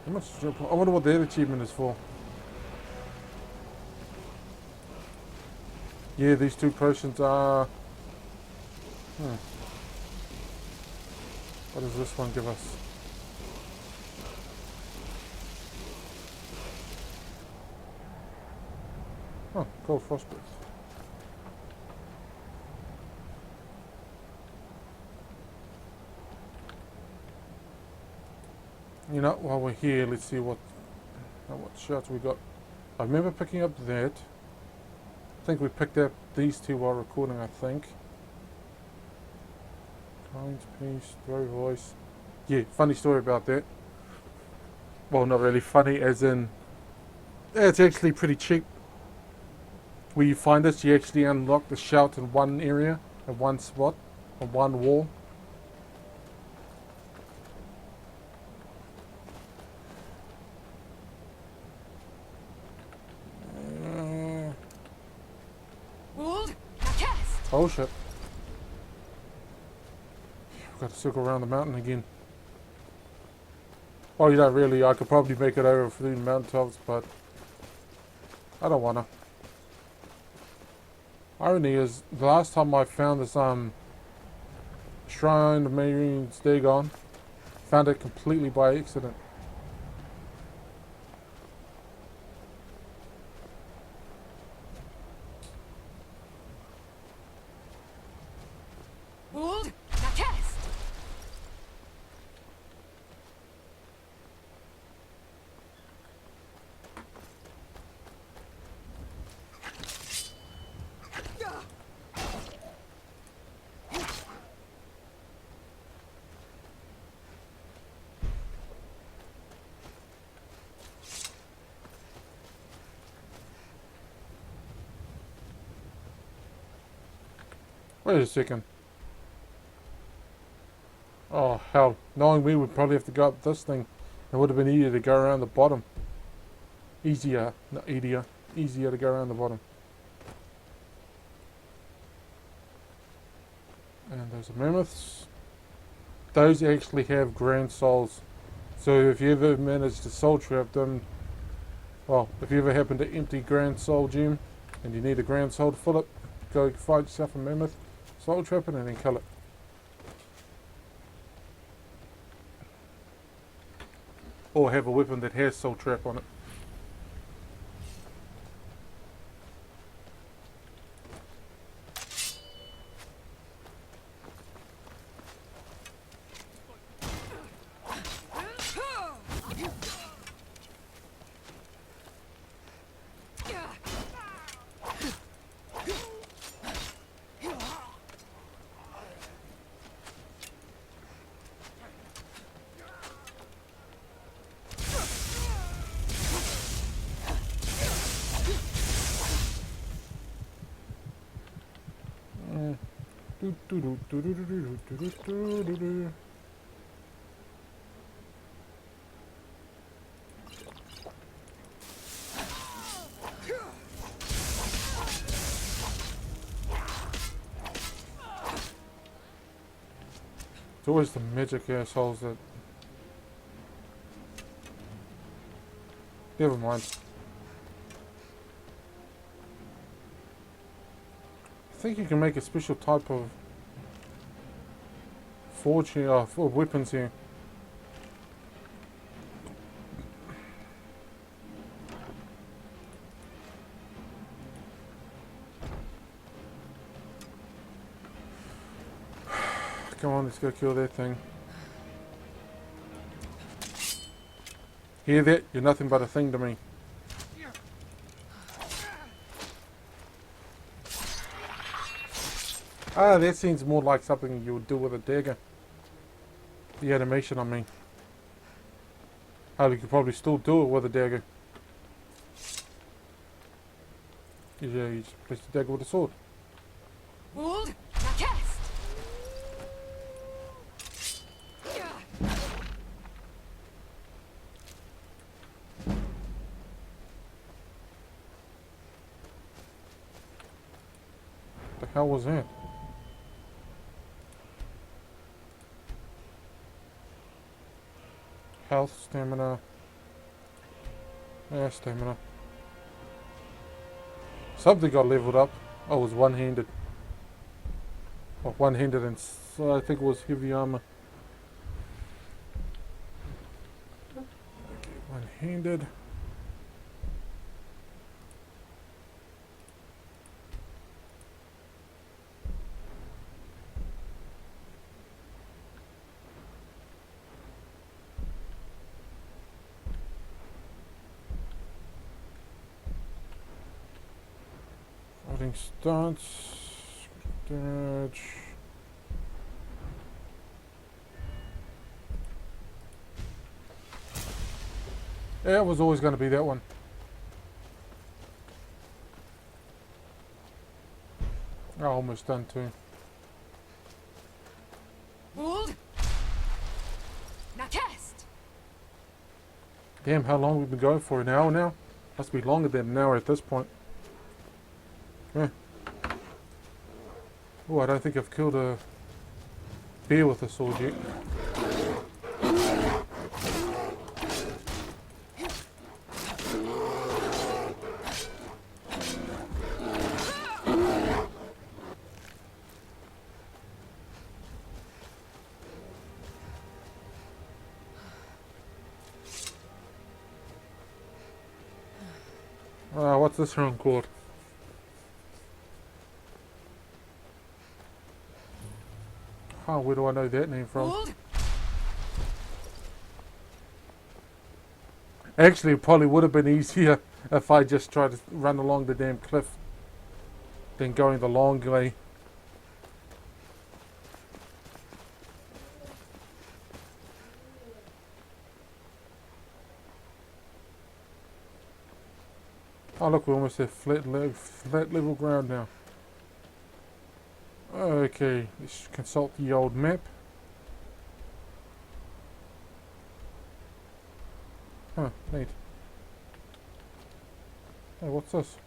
A: How much? I wonder what that achievement is for. Yeah, these two potions are... What does this one give us? Oh, cold frostbite. You know, while we're here, let's see what shots we got. I remember picking up that. I think we picked up these two while recording, I think. Kind piece, throw voice. Yeah, funny story about that. Well, not really funny, as in... It's actually pretty cheap. Where you find this, you actually unlock the shout in one area, in one spot, on one wall. Oh shit. We've got to circle around the mountain again. Oh, you don't really. I could probably make it over through the mountaintops, but I don't wanna. Irony is, the last time I found this Shrine of Marine's Dagon, found it completely by accident. Wait a second. Oh, hell. Knowing me, we'd probably have to go up this thing. It would have been easier to go around the bottom. Easier. Not easier. Easier to go around the bottom. And those are mammoths. Those actually have grand souls. So if you ever manage to soul trap them, well, if you ever happen to empty grand soul gem and you need a grand soul to fill it, go find yourself a mammoth, soul trap it, and then kill it. Or have a weapon that has soul trap on it. It's always the magic assholes that... Never mind. I think you can make a special type of forge here, for weapons here. Come on, let's go kill that thing. Hear that? You're nothing but a thing to me. Ah, that seems more like something you would do with a dagger. The animation, I mean. Oh, you could probably still do it with a dagger. Yeah, you just place the dagger with a sword.
B: Hold. Now cast.
A: The hell was that? Health, stamina. Yeah, stamina. Something got leveled up. Oh, it was one-handed. Well, one-handed and I think it was heavy armor. Okay, one-handed. Fighting stance, damage. Yeah, it was always going to be that one. Oh, almost done too.
B: Hold. Now cast.
A: Damn, how long we've been going for? An hour now? Must be longer than an hour at this point. Yeah. Oh, I don't think I've killed a bear with a sword yet. What's this room called? Oh, where do I know that name from?
B: Hold.
A: Actually, it probably would have been easier if I just tried to run along the damn cliff than going the long way. Oh look, we almost have flat level ground now. Okay, let's consult the old map. Huh, neat. Hey, what's this?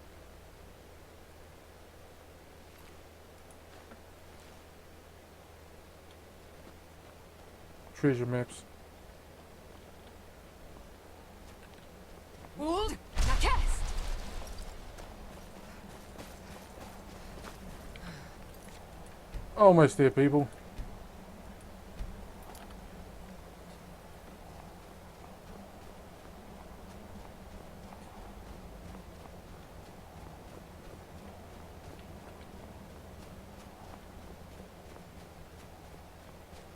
A: Treasure maps.
B: Wold, now cast!
A: Almost there, people.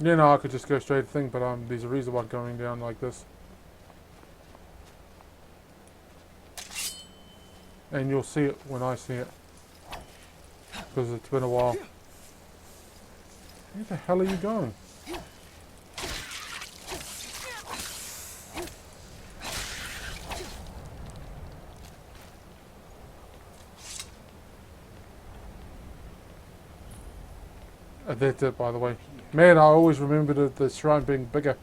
A: Yeah, no, I could just go straight to thing, but there's a reason why I'm going down like this. And you'll see it when I see it. Because it's been a while. Where the hell are you going? That's it, by the way. Man, I always remember the shrine being bigger.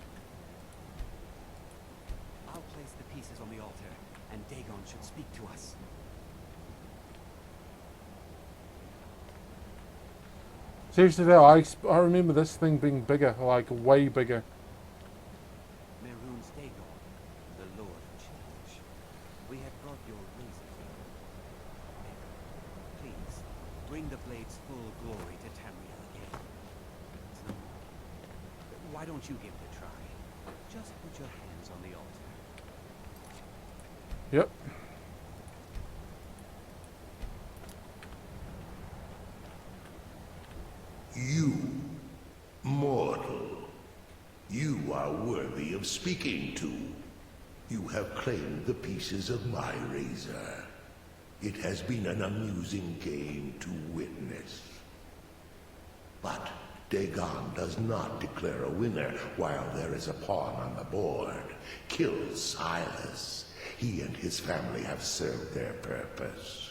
C: I'll place the pieces on the altar, and Dagon should speak to us.
A: Seriously though, I remember this thing being bigger, like way bigger.
C: Mehrunes Dagon, the Lord of Change. We have brought your razor. Please, bring the blade's full glory to Tamriel again. Why don't you give it a try? Just put your hands on the altar.
A: Yep.
H: You, mortal, you are worthy of speaking to. You have claimed the pieces of my razor. It has been an amusing game to witness. But Dagon does not declare a winner while there is a pawn on the board. Kill Silas. He and his family have served their purpose.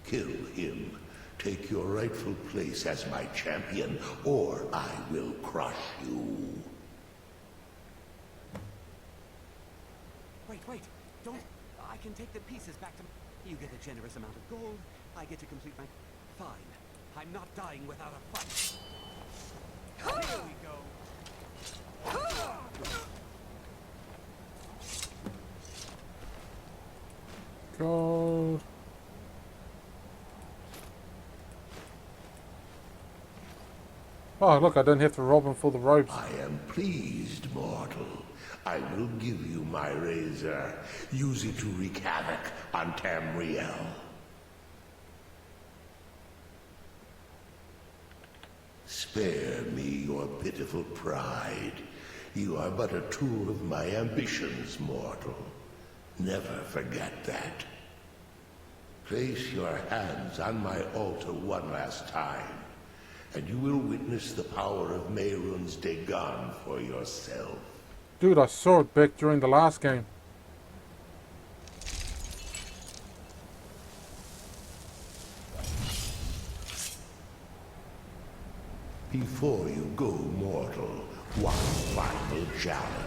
H: Kill him. Take your rightful place as my champion, or I will crush you.
C: Wait, don't. I can take the pieces back to... You get a generous amount of gold. I get to complete my... Fine. I'm not dying without a fight. Here we go.
A: God. Oh, look, I don't have to rob him for the robes.
H: I am pleased, mortal. I will give you my razor. Use it to wreak havoc on Tamriel. Spare me your pitiful pride. You are but a tool of my ambitions, mortal. Never forget that. Place your hands on my altar one last time, and you will witness the power of Mehrunes Dagon for yourself.
A: Dude, I saw it back during the last game.
H: Before you go, mortal, one final challenge.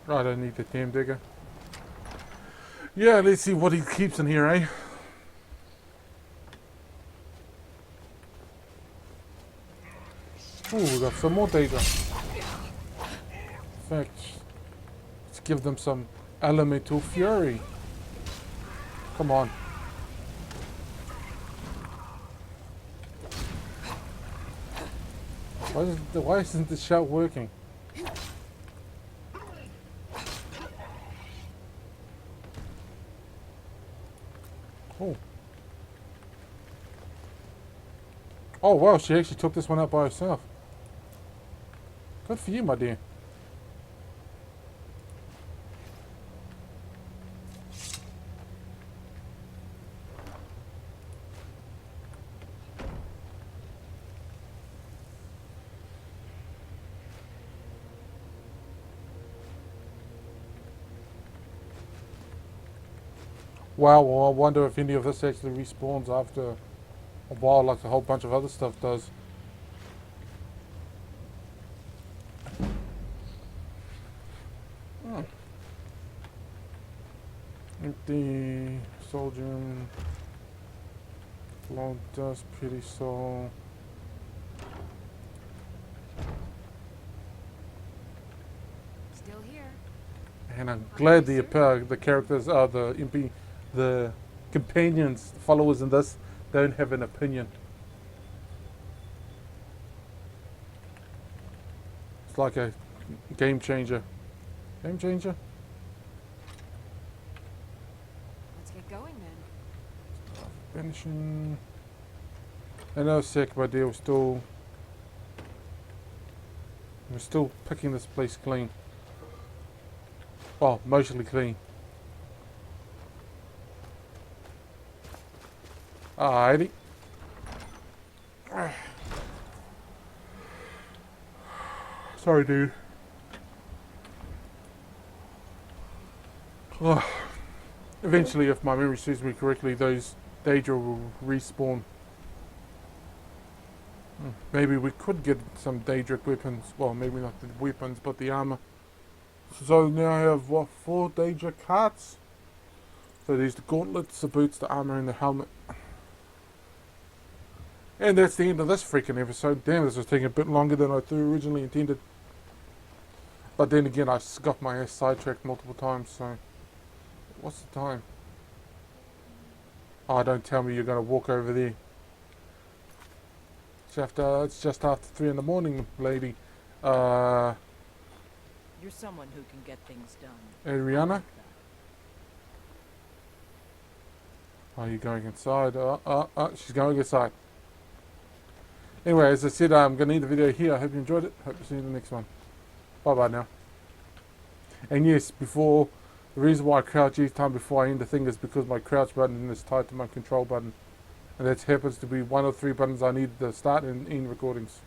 A: I don't need the damn digger. Yeah, let's see what he keeps in here, eh? Ooh, we got some more data. In fact, let's give them some elemental fury. Come on. Why isn't the shout working? Oh wow, she actually took this one out by herself. Good for you, my dear. Wow, well, I wonder if any of this actually respawns after a while, like a whole bunch of other stuff does. Hmm. Empty soldier, long dust, pity soul.
B: Still here.
A: And I'm glad the characters are the companions, the followers in this don't have an opinion. It's like a game changer. Game changer?
B: Let's get going then.
A: Finishing. I know, sec, my dear. We're still picking this place clean. Well, mostly clean. Alrighty. Sorry, dude. Eventually, if my memory serves me correctly, those Daedra will respawn. Maybe we could get some Daedric weapons. Well, maybe not the weapons, but the armor. So now I have, what, 4 Daedric hearts? So there's the gauntlets, the boots, the armor, and the helmet. And that's the end of this freaking episode. Damn, this was taking a bit longer than I originally intended. But then again, I got my ass sidetracked multiple times, so... What's the time? Oh, don't tell me you're going to walk over there. It's just after 3 in the morning, lady.
D: You're someone who can get things done.
A: Ariana? Are you going inside? She's going inside. Anyway, as I said, I'm going to end the video here. I hope you enjoyed it. Hope to see you in the next one. Bye-bye now. And yes, the reason why I crouch each time before I end the thing is because my crouch button is tied to my control button. And that happens to be one of 3 buttons I need to start and end recordings.